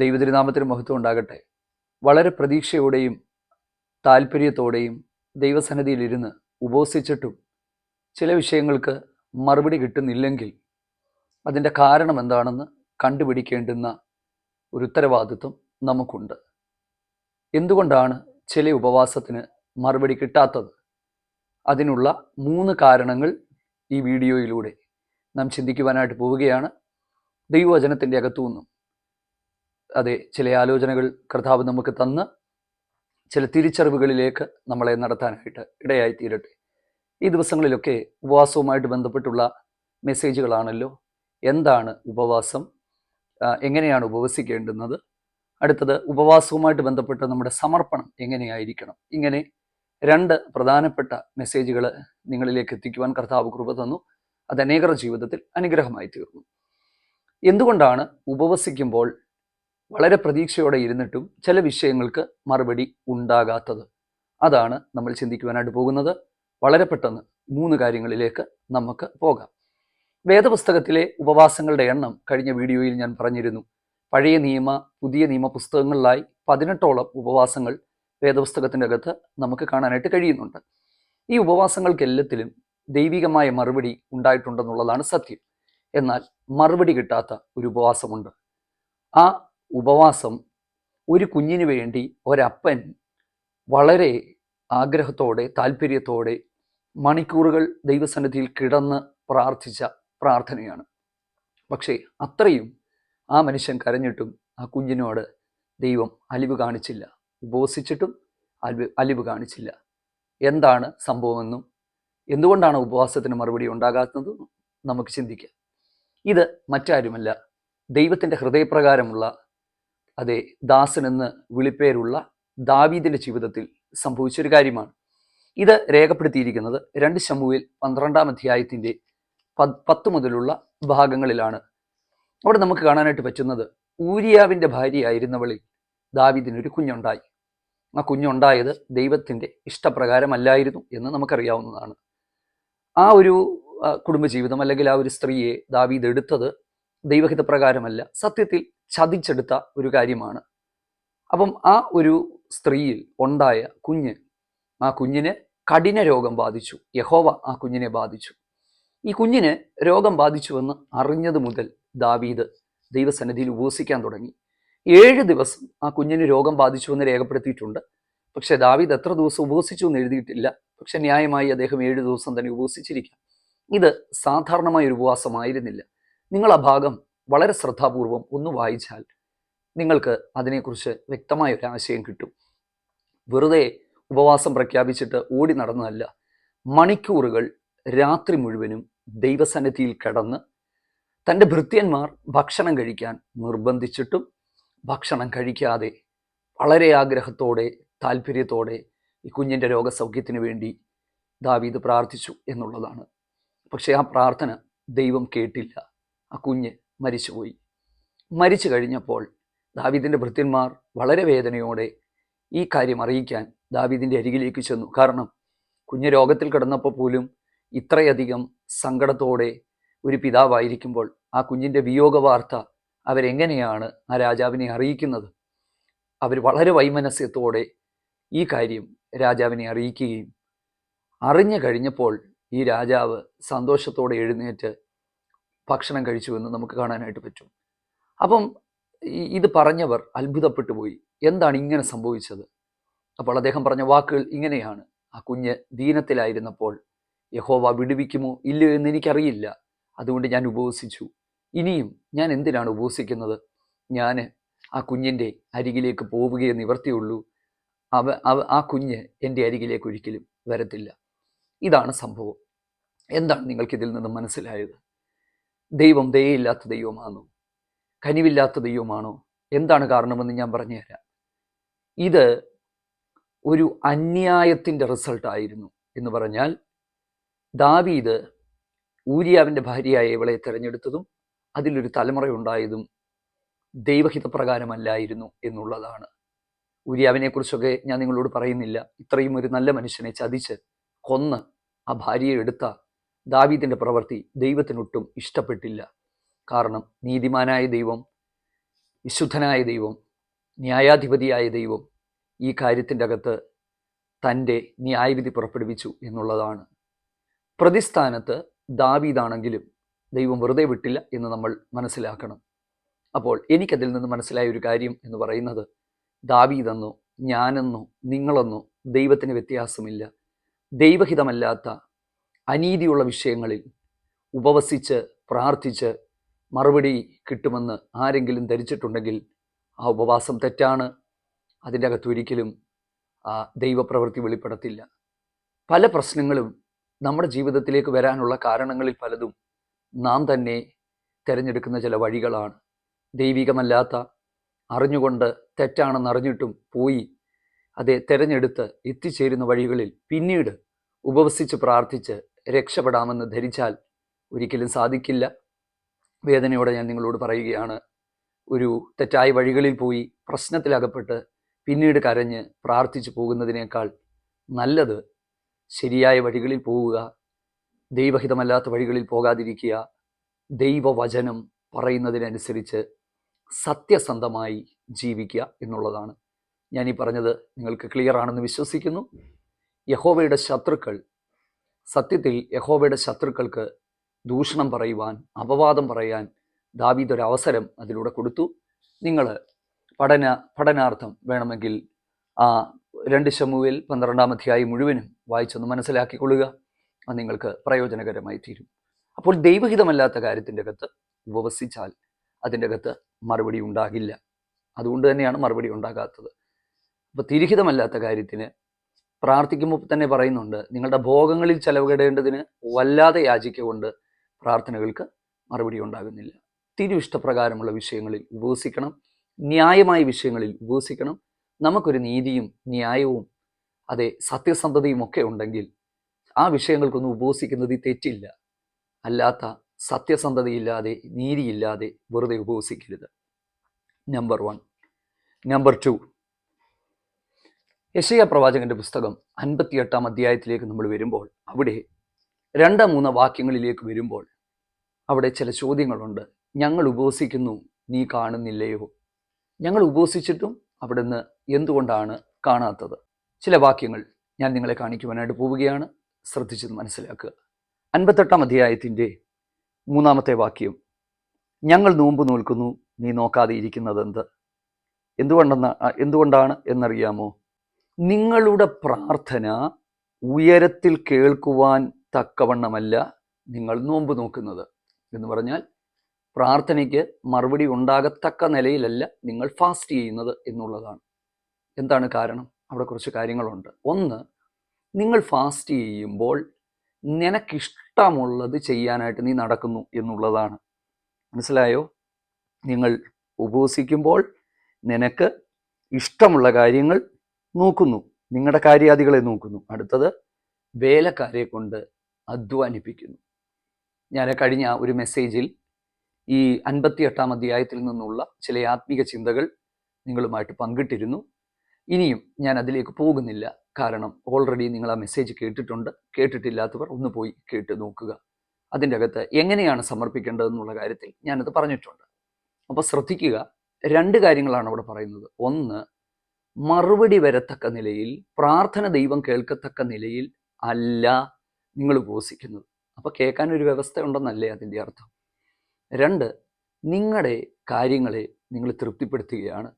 ദൈവതിരുനാമത്തിന് മഹത്വം ഉണ്ടാകട്ടെ. വളരെ പ്രതീക്ഷയോടെയും താല്പര്യത്തോടെയും ദൈവസന്നിധിയിലിരുന്ന് ഉപവസിച്ചിട്ടും ചില വിഷയങ്ങൾക്ക് മറുപടി കിട്ടുന്നില്ലെങ്കിൽ അതിൻ്റെ കാരണം എന്താണെന്ന് കണ്ടുപിടിക്കേണ്ടുന്ന ഒരു ഉത്തരവാദിത്വം നമുക്കുണ്ട്. എന്തുകൊണ്ടാണ് ചില ഉപവാസത്തിന് മറുപടി കിട്ടാത്തത്? അതിനുള്ള 3 കാരണങ്ങൾ ഈ വീഡിയോയിലൂടെ നാം ചിന്തിക്കുവാനായിട്ട് പോവുകയാണ്. ദൈവവചനത്തിൻ്റെ അകത്തുനിന്നും അതെ ചില ആലോചനകൾ കർത്താവ് നമുക്ക് തന്ന് ചില തിരിച്ചറിവുകളിലേക്ക് നമ്മളെ നടത്താനായിട്ട് ഇടയായി തീരട്ടെ. ഈ ദിവസങ്ങളിലൊക്കെ ഉപവാസവുമായിട്ട് ബന്ധപ്പെട്ടുള്ള മെസ്സേജുകളാണല്ലോ. എന്താണ് ഉപവാസം? എങ്ങനെയാണ് ഉപവസിക്കേണ്ടുന്നത്? അടുത്തത് ഉപവാസവുമായിട്ട് ബന്ധപ്പെട്ട് നമ്മുടെ സമർപ്പണം എങ്ങനെയായിരിക്കണം? ഇങ്ങനെ 2 പ്രധാനപ്പെട്ട മെസ്സേജുകൾ നിങ്ങളിലേക്ക് എത്തിക്കുവാൻ കർത്താവ് കൃപ തന്നു. അത് അനേകരുടെ ജീവിതത്തിൽ അനുഗ്രഹമായി തീർന്നു. എന്തുകൊണ്ടാണ് ഉപവസിക്കുമ്പോൾ വളരെ പ്രതീക്ഷയോടെ ഇരുന്നിട്ടും ചില വിഷയങ്ങൾക്ക് മറുപടി ഉണ്ടാകാത്തത്? അതാണ് നമ്മൾ ചിന്തിക്കുവാനായിട്ട് പോകുന്നത്. വളരെ പെട്ടെന്ന് 3 കാര്യങ്ങളിലേക്ക് നമുക്ക് പോകാം. വേദപുസ്തകത്തിലെ ഉപവാസങ്ങളുടെ എണ്ണം കഴിഞ്ഞ വീഡിയോയിൽ ഞാൻ പറഞ്ഞിരുന്നു. പഴയ നിയമ പുതിയ നിയമ പുസ്തകങ്ങളിലായി 18ഓളം ഉപവാസങ്ങൾ വേദപുസ്തകത്തിൻ്റെ അകത്ത് നമുക്ക് കാണാനായിട്ട് കഴിയുന്നുണ്ട്. ഈ ഉപവാസങ്ങൾക്കെല്ലാത്തിലും ദൈവികമായ മറുപടി ഉണ്ടായിട്ടുണ്ടെന്നുള്ളതാണ് സത്യം. എന്നാൽ മറുപടി കിട്ടാത്ത ഒരു ഉപവാസമുണ്ട്. ആ ഉപവാസം ഒരു കുഞ്ഞിന് വേണ്ടി ഒരപ്പൻ വളരെ ആഗ്രഹത്തോടെ താല്പര്യത്തോടെ മണിക്കൂറുകൾ ദൈവസന്നിധിയിൽ കിടന്ന് പ്രാർത്ഥിച്ച പ്രാർത്ഥനയാണ്. പക്ഷേ അത്രയും ആ മനുഷ്യൻ കരഞ്ഞിട്ടും ആ കുഞ്ഞിനോട് ദൈവം അലിവ് കാണിച്ചില്ല. ഉപവസിച്ചിട്ടും അലിവ് കാണിച്ചില്ല. എന്താണ് സംഭവമെന്നും എന്തുകൊണ്ടാണ് ഉപവാസത്തിന് മറുപടി ഉണ്ടാകാത്തതെന്നും നമുക്ക് ചിന്തിക്കാം. ഇത് മറ്റാരുമല്ല, ദൈവത്തിൻ്റെ ഹൃദയപ്രകാരമുള്ള അതെ ദാസൻ എന്ന് വിളിപ്പേരുള്ള ദാവീദിന്റെ ജീവിതത്തിൽ സംഭവിച്ചൊരു കാര്യമാണ്. ഇത് രേഖപ്പെടുത്തിയിരിക്കുന്നത് 2 ശമൂവേൽ 12-ാം അധ്യായത്തിൻ്റെ 10 മുതലുള്ള ഭാഗങ്ങളിലാണ്. അവിടെ നമുക്ക് കാണാനായിട്ട് പറ്റുന്നത്, ഊരിയാവിൻ്റെ ഭാര്യയായിരുന്നവളിൽ ദാവീദിനൊരു കുഞ്ഞുണ്ടായി. ആ കുഞ്ഞുണ്ടായത് ദൈവത്തിൻ്റെ ഇഷ്ടപ്രകാരമല്ലായിരുന്നു എന്ന് നമുക്കറിയാവുന്നതാണ്. ആ ഒരു കുടുംബജീവിതം അല്ലെങ്കിൽ ആ ഒരു സ്ത്രീയെ ദാവീദ് എടുത്തത് ദൈവഹിതപ്രകാരമല്ല, സത്യത്തിൽ ചതിച്ചെടുത്ത ഒരു കാര്യമാണ്. അപ്പം ആ ഒരു സ്ത്രീയിൽ ഉണ്ടായ ആ കുഞ്ഞിന് കഠിന രോഗം ബാധിച്ചു. യഹോവ ആ കുഞ്ഞിനെ ബാധിച്ചു. ഈ കുഞ്ഞിന് രോഗം ബാധിച്ചുവെന്ന് അറിഞ്ഞത് മുതൽ ദാവീദ് ദൈവസന്നിധിയിൽ ഉപവസിക്കാൻ തുടങ്ങി. 7 ദിവസം ആ കുഞ്ഞിന് രോഗം ബാധിച്ചുവെന്ന് രേഖപ്പെടുത്തിയിട്ടുണ്ട്. പക്ഷെ ദാവീദ് എത്ര ദിവസം ഉപവസിച്ചു എന്ന് എഴുതിയിട്ടില്ല. പക്ഷെ ന്യായമായി അദ്ദേഹം 7 ദിവസം തന്നെ ഉപവസിച്ചിരിക്കാം. ഇത് സാധാരണമായ ഒരു ഉപവാസമായിരുന്നില്ല. നിങ്ങൾ ആ ഭാഗം വളരെ ശ്രദ്ധാപൂർവം ഒന്ന് വായിച്ചാൽ നിങ്ങൾക്ക് അതിനെക്കുറിച്ച് വ്യക്തമായ ഒരു ആശയം കിട്ടും. വെറുതെ ഉപവാസം പ്രഖ്യാപിച്ചിട്ട് ഓടി നടന്നതല്ല. മണിക്കൂറുകൾ രാത്രി മുഴുവനും ദൈവസന്നിധിയിൽ കിടന്ന് തൻ്റെ ഭൃത്യന്മാർ ഭക്ഷണം കഴിക്കാൻ നിർബന്ധിച്ചിട്ടും ഭക്ഷണം കഴിക്കാതെ വളരെ ആഗ്രഹത്തോടെ താല്പര്യത്തോടെ ഈ കുഞ്ഞിൻ്റെ രോഗസൗഖ്യത്തിന് വേണ്ടി ദാവീദ് പ്രാർത്ഥിച്ചു എന്നുള്ളതാണ്. പക്ഷേ ആ പ്രാർത്ഥന ദൈവം കേട്ടില്ല. ആ കുഞ്ഞ് മരിച്ചുപോയി. മരിച്ചു കഴിഞ്ഞപ്പോൾ ദാവീദിൻ്റെ ഭൃത്യന്മാർ വളരെ വേദനയോടെ ഈ കാര്യം അറിയിക്കാൻ ദാവീദിൻ്റെ അരികിലേക്ക് ചെന്നു. കാരണം കുഞ്ഞ് രോഗത്തിൽ കിടന്നപ്പോൾ പോലും ഇത്രയധികം സങ്കടത്തോടെ ഒരു പിതാവായിരിക്കുമ്പോൾ ആ കുഞ്ഞിൻ്റെ വിയോഗ വാർത്ത അവരെങ്ങനെയാണ് ആ രാജാവിനെ അറിയിക്കുന്നത്? അവർ വളരെ വൈമനസ്യത്തോടെ ഈ കാര്യം രാജാവിനെ അറിയിക്കുകയും അറിഞ്ഞു കഴിഞ്ഞപ്പോൾ ഈ രാജാവ് സന്തോഷത്തോടെ എഴുന്നേറ്റ് ഭക്ഷണം കഴിച്ചുവെന്ന് നമുക്ക് കാണാനായിട്ട് പറ്റും. അപ്പം ഇത് പറഞ്ഞവർ അത്ഭുതപ്പെട്ടു പോയി. എന്താണ് ഇങ്ങനെ സംഭവിച്ചത്? അപ്പോൾ അദ്ദേഹം പറഞ്ഞ വാക്കുകൾ ഇങ്ങനെയാണ്: ആ കുഞ്ഞ് ദീനത്തിലായിരുന്നപ്പോൾ യഹോവ വിടുവിക്കുമോ ഇല്ലയോ എന്ന് എനിക്കറിയില്ല, അതുകൊണ്ട് ഞാൻ ഉപവസിച്ചു. ഇനിയും ഞാൻ എന്തിനാണ് ഉപവസിക്കുന്നത്? ഞാൻ ആ കുഞ്ഞിൻ്റെ അരികിലേക്ക് പോവുകയേ നിവർത്തിയുള്ളൂ. ആ കുഞ്ഞ് എൻ്റെ അരികിലേക്ക് ഒരിക്കലും വരത്തില്ല. ഇതാണ് സംഭവം. എന്താണ് നിങ്ങൾക്കിതിൽ നിന്ന് മനസ്സിലായത്? ദൈവം ദയയില്ലാത്ത ദൈവമാണോ? കനിവില്ലാത്ത ദൈവമാണോ? എന്താണ് കാരണമെന്ന് ഞാൻ പറഞ്ഞുതരാം. ഇത് ഒരു അന്യായത്തിൻ്റെ റിസൾട്ടായിരുന്നു. എന്ന് പറഞ്ഞാൽ ദാവീദ് ഊരിയാവിൻ്റെ ഭാര്യയായ ഇവളെ തിരഞ്ഞെടുത്തതും അതിലൊരു തലമുറയുണ്ടായതും ദൈവഹിതപ്രകാരമല്ലായിരുന്നു എന്നുള്ളതാണ്. ഊരിയാവിനെക്കുറിച്ചൊക്കെ ഞാൻ നിങ്ങളോട് പറയുന്നില്ല. ഇത്രയും ഒരു നല്ല മനുഷ്യനെ ചതിച്ച് കൊന്ന് ആ ഭാര്യയെ എടുത്ത ദാവീദിൻ്റെ പ്രവൃത്തി ദൈവത്തിനൊട്ടും ഇഷ്ടപ്പെട്ടില്ല. കാരണം നീതിമാനായ ദൈവം വിശുദ്ധനായ ദൈവം, ന്യായാധിപതിയായ ദൈവം ഈ കാര്യത്തിൻ്റെ അകത്ത് തൻ്റെ ന്യായവിധി പുറപ്പെടുവിച്ചു എന്നുള്ളതാണ്. പ്രതിസ്ഥാനത്ത് ദാവീദാണെങ്കിലും ദൈവം വെറുതെ വിട്ടില്ല എന്ന് നമ്മൾ മനസ്സിലാക്കണം. അപ്പോൾ എനിക്കതിൽ നിന്ന് മനസ്സിലായ ഒരു കാര്യം എന്ന് പറയുന്നത്, ദാവീദെന്നോ ഞാനെന്നോ നിങ്ങളെന്നോ ദൈവത്തിന് വ്യത്യാസമില്ല. ദൈവഹിതമല്ലാത്ത അനീതിയുള്ള വിഷയങ്ങളിൽ ഉപവസിച്ച് പ്രാർത്ഥിച്ച് മറുപടി കിട്ടുമെന്ന് ആരെങ്കിലും ധരിച്ചിട്ടുണ്ടെങ്കിൽ ആ ഉപവാസം തെറ്റാണ്. അതിൻ്റെ അകത്ത് ഒരിക്കലും ദൈവപ്രവൃത്തി വെളിപ്പെടത്തില്ല. പല പ്രശ്നങ്ങളും നമ്മുടെ ജീവിതത്തിലേക്ക് വരാനുള്ള കാരണങ്ങളിൽ പലതും നാം തന്നെ തിരഞ്ഞെടുക്കുന്ന ചില വഴികളാണ്. ദൈവികമല്ലാത്ത, അറിഞ്ഞുകൊണ്ട് തെറ്റാണെന്നറിഞ്ഞിട്ടും പോയി അതെ തിരഞ്ഞെടുത്ത് എത്തിച്ചേരുന്ന വഴികളിൽ പിന്നീട് ഉപവസിച്ച് പ്രാർത്ഥിച്ച് രക്ഷപ്പെടാമെന്ന് ധരിച്ചാൽ ഒരിക്കലും സാധിക്കില്ല. വേദനയോടെ ഞാൻ നിങ്ങളോട് പറയുകയാണ്, ഒരു തെറ്റായ വഴികളിൽ പോയി പ്രശ്നത്തിലകപ്പെട്ട് പിന്നീട് കരഞ്ഞ് പ്രാർത്ഥിച്ചു പോകുന്നതിനേക്കാൾ നല്ലത് ശരിയായ വഴികളിൽ പോവുക, ദൈവഹിതമല്ലാത്ത വഴികളിൽ പോകാതിരിക്കുക, ദൈവവചനം പറയുന്നതിനനുസരിച്ച് സത്യസന്ധമായി ജീവിക്കുക എന്നുള്ളതാണ്. ഞാനീ പറഞ്ഞത് നിങ്ങൾക്ക് ക്ലിയർ ആണെന്ന് വിശ്വസിക്കുന്നു. യഹോവയുടെ ശത്രുക്കൾ, സത്യത്തിൽ യഹോവയുടെ ശത്രുക്കൾക്ക് ദൂഷണം പറയുവാൻ, അപവാദം പറയാൻ ദാവീദ് ഒരു അവസരം അതിലൂടെ കൊടുത്തു. നിങ്ങൾ പഠനാർത്ഥം വേണമെങ്കിൽ 2 ശമൂവേൽ 12-ാം അധ്യായം മുഴുവനും വായിച്ചൊന്ന് മനസ്സിലാക്കിക്കൊള്ളുക. അത് നിങ്ങൾക്ക് പ്രയോജനകരമായി തീരും. അപ്പോൾ ദൈവഹിതമല്ലാത്ത കാര്യത്തിൻ്റെ അകത്ത് ഉപവസിച്ചാൽ അതിൻ്റെ അകത്ത് മറുപടി ഉണ്ടാകില്ല. അതുകൊണ്ട് തന്നെയാണ് മറുപടി ഉണ്ടാകാത്തത്. അപ്പോൾ തിരുഹിതമല്ലാത്ത കാര്യത്തിന് പ്രാർത്ഥിക്കുമ്പോൾ തന്നെ പറയുന്നുണ്ട്, നിങ്ങളുടെ ഭോഗങ്ങളിൽ ചെലവിടേണ്ടതിന് വല്ലാതെ യാചിക്കൊണ്ട് പ്രാർത്ഥനകൾക്ക് മറുപടി ഉണ്ടാകുന്നില്ല. തിരുവിഷ്ടപ്രകാരമുള്ള വിഷയങ്ങളിൽ ഉപവസിക്കണം, ന്യായമായ വിഷയങ്ങളിൽ ഉപവസിക്കണം. നമുക്കൊരു നീതിയും ന്യായവും അതെ സത്യസന്ധതയും ഒക്കെ ഉണ്ടെങ്കിൽ ആ വിഷയങ്ങൾക്കൊന്നും ഉപവസിക്കുന്നത് തെറ്റില്ല. അല്ലാത്ത സത്യസന്ധതയില്ലാതെ നീതിയില്ലാതെ വെറുതെ ഉപവസിക്കരുത്. നമ്പർ 1. നമ്പർ 2, യെശയ്യാ പ്രവാചകന്റെ പുസ്തകം 58-ാം അധ്യായത്തിലേക്ക് നമ്മൾ വരുമ്പോൾ, അവിടെ 2-3 വാക്യങ്ങളിലേക്ക് വരുമ്പോൾ അവിടെ ചില ചോദ്യങ്ങളുണ്ട്. ഞങ്ങൾ ഉപവസിക്കുന്നു, നീ കാണുന്നില്ലയോ? ഞങ്ങൾ ഉപവസിച്ചിട്ടും അവിടുന്ന് എന്തുകൊണ്ടാണ് കാണാത്തത്? ചില വാക്യങ്ങൾ ഞാൻ നിങ്ങളെ കാണിക്കുവാനായിട്ട് പോവുകയാണ്. ശ്രദ്ധിച്ചത് മനസ്സിലാക്കുക. 58-ാം അധ്യായത്തിൻ്റെ 3-ാമത്തെ വാക്യം, ഞങ്ങൾ നോമ്പ് നോൽക്കുന്നു, നീ നോക്കാതെ ഇരിക്കുന്നത് എന്തുകൊണ്ടാണ് എന്നറിയാമോ? നിങ്ങളുടെ പ്രാർത്ഥന ഉയരത്തിൽ കേൾക്കുവാൻ തക്കവണ്ണമല്ല നിങ്ങൾ നോമ്പ് നോക്കുന്നത്. എന്ന് പറഞ്ഞാൽ പ്രാർത്ഥനയ്ക്ക് മറുപടി ഉണ്ടാകത്തക്ക നിലയിലല്ല നിങ്ങൾ ഫാസ്റ്റ് ചെയ്യുന്നത് എന്നുള്ളതാണ്. എന്താണ് കാരണം? അവിടെ കുറച്ച് കാര്യങ്ങളുണ്ട്. ഒന്ന്, നിങ്ങൾ ഫാസ്റ്റ് ചെയ്യുമ്പോൾ നിനക്കിഷ്ടമുള്ളത് ചെയ്യാനായിട്ട് നീ നടക്കുന്നു എന്നുള്ളതാണ്. മനസ്സിലായോ? നിങ്ങൾ ഉപവസിക്കുമ്പോൾ നിനക്ക് ഇഷ്ടമുള്ള കാര്യങ്ങൾ നോക്കുന്നു, നിങ്ങളുടെ കാര്യാദികളെ നോക്കുന്നു. അടുത്തത്, വേലക്കാരെ കൊണ്ട് അധ്വാനിപ്പിക്കുന്നു. ഞാൻ കഴിഞ്ഞ ഒരു മെസ്സേജിൽ ഈ 58-ാം അധ്യായത്തിൽ നിന്നുള്ള ചില ആത്മീക ചിന്തകൾ നിങ്ങളുമായിട്ട് പങ്കിട്ടിരുന്നു. ഇനിയും ഞാൻ അതിലേക്ക് പോകുന്നില്ല, കാരണം ഓൾറെഡി നിങ്ങൾ ആ മെസ്സേജ് കേട്ടിട്ടുണ്ട്. കേട്ടിട്ടില്ലാത്തവർ ഒന്ന് പോയി കേട്ട് നോക്കുക. അതിൻ്റെ അകത്ത് എങ്ങനെയാണ് സമർപ്പിക്കേണ്ടതെന്നുള്ള കാര്യത്തിൽ ഞാനത് പറഞ്ഞിട്ടുണ്ട്. അപ്പോൾ ശ്രദ്ധിക്കുക, 2 കാര്യങ്ങളാണ് അവിടെ പറയുന്നത്. ഒന്ന്, മറുപടി വരത്തക്ക നിലയിൽ, പ്രാർത്ഥന ദൈവം കേൾക്കത്തക്ക നിലയിൽ അല്ല നിങ്ങൾ ഉപവസിക്കുന്നത്. അപ്പോൾ കേൾക്കാനൊരു വ്യവസ്ഥ ഉണ്ടെന്നല്ലേ അതിൻ്റെ അർത്ഥം. 2, നിങ്ങളുടെ കാര്യങ്ങളെ നിങ്ങൾ തൃപ്തിപ്പെടുത്തുകയാണ്,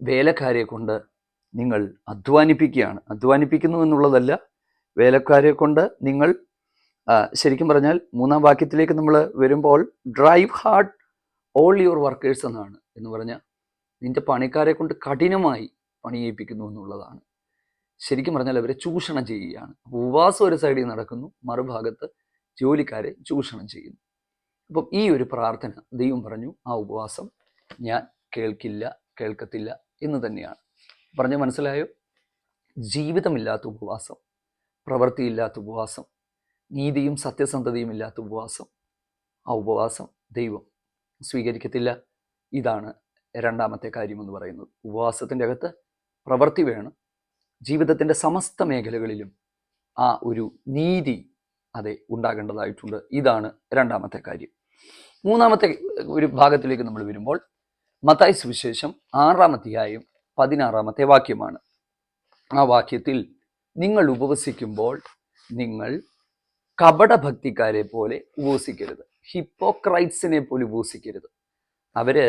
വേലക്കാരെ കൊണ്ട് നിങ്ങൾ അധ്വാനിപ്പിക്കുകയാണ്. അധ്വാനിപ്പിക്കുന്നു എന്നുള്ളതല്ല, വേലക്കാരെ കൊണ്ട് നിങ്ങൾ ശരിക്കും പറഞ്ഞാൽ 3-ാം വാക്യത്തിലേക്ക് നമ്മൾ വരുമ്പോൾ, drive hard all your workers എന്നാണ്. എന്ന് പറഞ്ഞാൽ നിന്റെ പണിക്കാരെ കൊണ്ട് കഠിനമായി പണിയേൽപ്പിക്കുന്നു എന്നുള്ളതാണ്. ശരിക്കും പറഞ്ഞാൽ അവരെ ചൂഷണം ചെയ്യുകയാണ്. ഉപവാസം ഒരു സൈഡിൽ നടക്കുന്നു, മറുഭാഗത്ത് ജോലിക്കാരെ ചൂഷണം ചെയ്യുന്നു. അപ്പം ഈ ഒരു പ്രാർത്ഥന ദൈവം പറഞ്ഞു, ആ ഉപവാസം ഞാൻ കേൾക്കത്തില്ല എന്ന് തന്നെയാണ് പറഞ്ഞു. മനസ്സിലായോ? ജീവിതമില്ലാത്ത ഉപവാസം, പ്രവൃത്തിയില്ലാത്ത ഉപവാസം, നീതിയും സത്യസന്ധതയും ഇല്ലാത്ത ഉപവാസം, ആ ഉപവാസം ദൈവം സ്വീകരിക്കത്തില്ല. ഇതാണ് 2-ാമത്തെ കാര്യം എന്ന് പറയുന്നത്. ഉപവാസത്തിൻ്റെ അകത്ത് പ്രവൃത്തി വേണം. ജീവിതത്തിൻ്റെ സമസ്ത മേഖലകളിലും ആ ഒരു നീതി അതെ ഉണ്ടാകേണ്ടതായിട്ടുണ്ട്. ഇതാണ് 2-ാമത്തെ കാര്യം. 3-ാമത്തെ ഒരു ഭാഗത്തിലേക്ക് നമ്മൾ വരുമ്പോൾ, മത്തായി സുവിശേഷം 6-ാം അധ്യായം 16-ാമത്തെ വാക്യമാണ്. ആ വാക്യത്തിൽ നിങ്ങൾ ഉപവസിക്കുമ്പോൾ നിങ്ങൾ കപടഭക്തിക്കാരെ പോലെ ഉപവസിക്കരുത്, ഹിപ്പോക്രൈറ്റ്സിനെ പോലെ ഉപവസിക്കരുത്. അവര്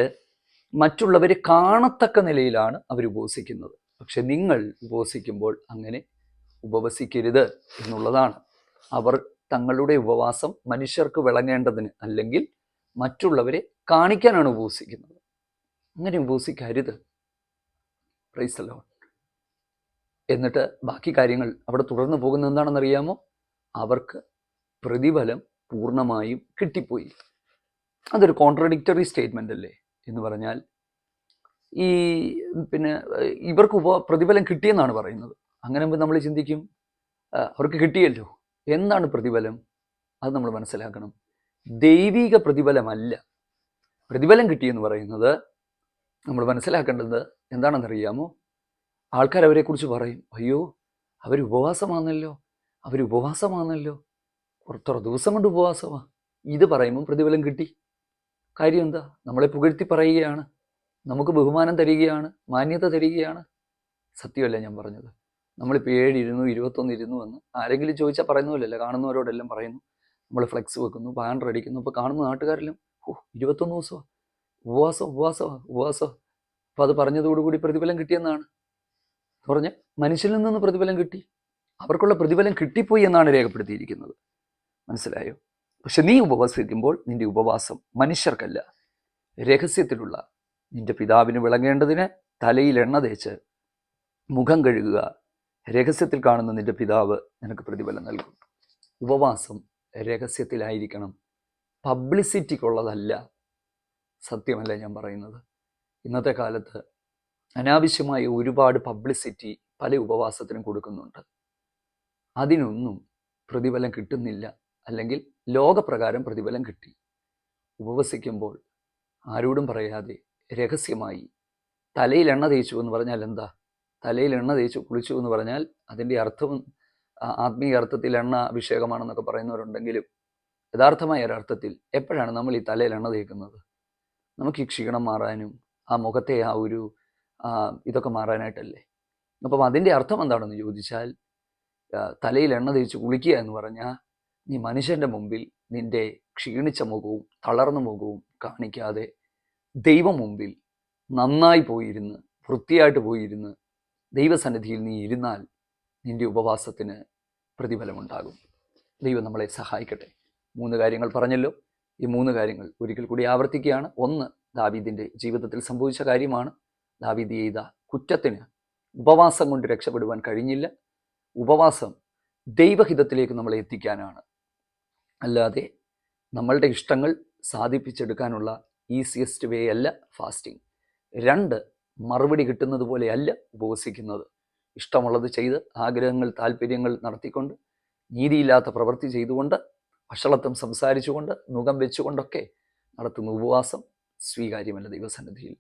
മറ്റുള്ളവരെ കാണത്തക്ക നിലയിലാണ് അവർ ഉപവസിക്കുന്നത്. പക്ഷെ നിങ്ങൾ ഉപവസിക്കുമ്പോൾ അങ്ങനെ ഉപവസിക്കരുത് എന്നുള്ളതാണ്. അവർ തങ്ങളുടെ ഉപവാസം മനുഷ്യർക്ക് വിളങ്ങേണ്ടതിന് അല്ലെങ്കിൽ മറ്റുള്ളവരെ കാണിക്കാനാണ് ഉപവസിക്കുന്നത്. അങ്ങനെ ഉപവസിക്കരുത്. Praise the Lord. എന്നിട്ട് ബാക്കി കാര്യങ്ങൾ അവിടെ തുടർന്ന് പോകുന്നത് എന്താണെന്നറിയാമോ? അവർക്ക് പ്രതിഫലം പൂർണ്ണമായും കിട്ടിപ്പോയി. അതൊരു കോൺട്രഡിക്റ്ററി സ്റ്റേറ്റ്മെൻ്റ് അല്ലേ? എന്ന് പറഞ്ഞാൽ ഈ ഇവർക്ക് പ്രതിഫലം കിട്ടിയെന്നാണ് പറയുന്നത്. അങ്ങനെ നമ്മൾ ചിന്തിക്കും, അവർക്ക് കിട്ടിയല്ലോ, എന്താണ് പ്രതിഫലം? അത് നമ്മൾ മനസ്സിലാക്കണം. ദൈവിക പ്രതിഫലമല്ല. പ്രതിഫലം കിട്ടിയെന്ന് പറയുന്നത് നമ്മൾ മനസ്സിലാക്കേണ്ടത് എന്താണെന്നറിയാമോ? ആൾക്കാർ അവരെക്കുറിച്ച് പറയും, അയ്യോ അവർ ഉപവാസമാണല്ലോ, കുറേ ദിവസം കൊണ്ട് ഉപവാസമാണ്. ഇത് പറയുമ്പം പ്രതിഫലം കിട്ടി. കാര്യം എന്താ? നമ്മളെ പുകഴ്ത്തി പറയുകയാണ്, നമുക്ക് ബഹുമാനം തരികയാണ്, മാന്യത തരികയാണ്. സത്യമല്ല ഞാൻ പറഞ്ഞത്? നമ്മളിപ്പോൾ 7 ഇരുന്നു 21 ഇരുന്നു എന്ന് ആരെങ്കിലും ചോദിച്ചാൽ പറയുന്നതല്ല, കാണുന്നവരോടെല്ലാം പറയുന്നു. നമ്മൾ ഫ്ലെക്സ് വെക്കുന്നു, ബാനർ അടിക്കുന്നു. ഇപ്പോൾ കാണുന്ന നാട്ടുകാരെല്ലാം 21 ദിവസമാണ് ഉപവാസം. അപ്പോൾ അത് പറഞ്ഞതോടുകൂടി പ്രതിഫലം കിട്ടിയെന്നാണ് പറഞ്ഞ് മനുഷ്യനിൽ നിന്ന് പ്രതിഫലം കിട്ടി. അവർക്കുള്ള പ്രതിഫലം കിട്ടിപ്പോയി എന്നാണ് രേഖപ്പെടുത്തിയിരിക്കുന്നത്. മനസ്സിലായോ? പക്ഷെ നീ ഉപവസിക്കുമ്പോൾ നിന്റെ ഉപവാസം മനുഷ്യർക്കല്ല, രഹസ്യത്തിലുള്ള നിന്റെ പിതാവിന് വിളങ്ങേണ്ടതിന് തലയിൽ എണ്ണ തേച്ച് മുഖം കഴുകുക. രഹസ്യത്തിൽ കാണുന്ന നിന്റെ പിതാവ് നിനക്ക് പ്രതിഫലം നൽകും. ഉപവാസം രഹസ്യത്തിലായിരിക്കണം, പബ്ലിസിറ്റിക്കുള്ളതല്ല. സത്യമല്ല ഞാൻ പറയുന്നത്? ഇന്നത്തെ കാലത്ത് അനാവശ്യമായ ഒരുപാട് പബ്ലിസിറ്റി പല ഉപവാസത്തിനും കൊടുക്കുന്നുണ്ട്. അതിനൊന്നും പ്രതിഫലം കിട്ടുന്നില്ല, അല്ലെങ്കിൽ ലോകപ്രകാരം പ്രതിഫലം കിട്ടി. ഉപവസിക്കുമ്പോൾ ആരോടും പറയാതെ രഹസ്യമായി തലയിൽ എണ്ണ തേച്ചു എന്ന് പറഞ്ഞാൽ എന്താ? തലയിൽ എണ്ണ തേച്ചു കുളിച്ചു എന്ന് പറഞ്ഞാൽ അതിൻ്റെ അർത്ഥം ആത്മീയ അർത്ഥത്തിൽ എണ്ണ അഭിഷേകമാണെന്നൊക്കെ പറയുന്നവരുണ്ടെങ്കിലും യഥാർത്ഥമായ ഒരർത്ഥത്തിൽ എപ്പോഴാണ് നമ്മൾ ഈ തലയിൽ എണ്ണ തേക്കുന്നത്? നമുക്ക് ഈ ക്ഷീണം മാറാനും ആ മുഖത്തെ ആ ഒരു ഇതൊക്കെ മാറാനായിട്ടല്ലേ. അപ്പം അതിൻ്റെ അർത്ഥം എന്താണെന്ന് ചോദിച്ചാൽ, തലയിൽ എണ്ണ തേച്ച് കുളിക്കുക എന്ന് പറഞ്ഞാൽ നീ മനുഷ്യൻ്റെ മുമ്പിൽ നിന്റെ ക്ഷീണിച്ച മുഖവും തളർന്ന മുഖവും കാണിക്കാതെ ദൈവം മുമ്പിൽ നന്നായി പോയിരുന്ന് വൃത്തിയായിട്ട് പോയിരുന്ന് ദൈവസന്നിധിയിൽ നീ ഇരുന്നാൽ നിന്റെ ഉപവാസത്തിന് പ്രതിഫലമുണ്ടാകും. ദൈവം നമ്മളെ സഹായിക്കട്ടെ. 3 കാര്യങ്ങൾ പറഞ്ഞല്ലോ. ഈ 3 കാര്യങ്ങൾ ഒരിക്കൽ കൂടി ആവർത്തിക്കുകയാണ്. 1, ദാവീദിൻ്റെ ജീവിതത്തിൽ സംഭവിച്ച കാര്യമാണ്. ദാവീദ് ചെയ്ത കുറ്റത്തിന് ഉപവാസം കൊണ്ട് രക്ഷപ്പെടുവാൻ കഴിഞ്ഞില്ല. ഉപവാസം ദൈവഹിതത്തിലേക്ക് നമ്മളെ എത്തിക്കാനാണ്, അല്ലാതെ നമ്മളുടെ ഇഷ്ടങ്ങൾ സാധിപ്പിച്ചെടുക്കാനുള്ള ഈസിയസ്റ്റ് വേ അല്ല ഫാസ്റ്റിംഗ്. 2, മറുപടി കിട്ടുന്നത് പോലെയല്ല ഉപവസിക്കുന്നത്. ഇഷ്ടമുള്ളത് ചെയ്ത് ആഗ്രഹങ്ങൾ താല്പര്യങ്ങൾ നടത്തിക്കൊണ്ട് നീതിയില്ലാത്ത പ്രവൃത്തി ചെയ്തുകൊണ്ട് വഷളത്വം സംസാരിച്ചുകൊണ്ട് മുഖം വെച്ചുകൊണ്ടൊക്കെ നടത്തുന്ന ഉപവാസം സ്വീകാര്യമല്ല ദൈവസന്നിധിയിൽ.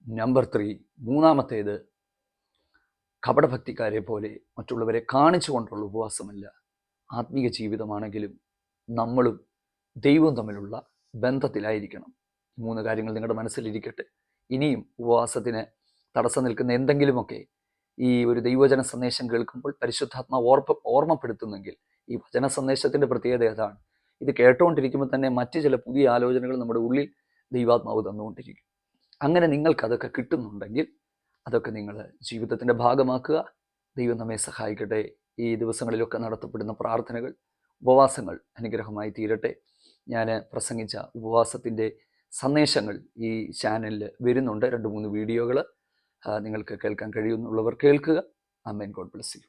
നമ്പർ 3, മൂന്നാമത്തേത്, കപടഭക്തിക്കാരെ പോലെ മറ്റുള്ളവരെ കാണിച്ചുകൊണ്ടുള്ള ഉപവാസമല്ല. ആത്മീയ ജീവിതമാണെങ്കിലും നമ്മളും ദൈവവും തമ്മിലുള്ള ബന്ധത്തിലായിരിക്കണം. 3 കാര്യങ്ങൾ നിങ്ങളുടെ മനസ്സിലിരിക്കട്ടെ. ഇനിയും ഉപവാസത്തിന് തടസ്സം നിൽക്കുന്ന എന്തെങ്കിലുമൊക്കെ ഈ ഒരു ദൈവവചന സന്ദേശം കേൾക്കുമ്പോൾ പരിശുദ്ധാത്മാവ് ഓർമ്മപ്പെടുത്തുന്നെങ്കിൽ, ഈ വചന സന്ദേശത്തിൻ്റെ പ്രത്യേകത ഏതാണ്? ഇത് കേട്ടുകൊണ്ടിരിക്കുമ്പോൾ തന്നെ മറ്റ് ചില പുതിയ ആലോചനകൾ നമ്മുടെ ഉള്ളിൽ ദൈവാത്മാവ് തന്നുകൊണ്ടിരിക്കും. അങ്ങനെ നിങ്ങൾക്കതൊക്കെ കിട്ടുന്നുണ്ടെങ്കിൽ അതൊക്കെ നിങ്ങൾ ജീവിതത്തിൻ്റെ ഭാഗമാക്കുക. ദൈവം നമ്മെ സഹായിക്കട്ടെ. ഈ ദിവസങ്ങളിലൊക്കെ നടത്തപ്പെടുന്ന പ്രാർത്ഥനകൾ, ഉപവാസങ്ങൾ അനുഗ്രഹമായി തീരട്ടെ. ഞാൻ പ്രസംഗിച്ച ഉപവാസത്തിൻ്റെ സന്ദേശങ്ങൾ ഈ ചാനലിൽ വരുന്നുണ്ട്. 2-3 വീഡിയോകൾ നിങ്ങൾക്ക് കേൾക്കാൻ കഴിയുന്നുള്ളവർ കേൾക്കുക. ആമേൻ. God bless U.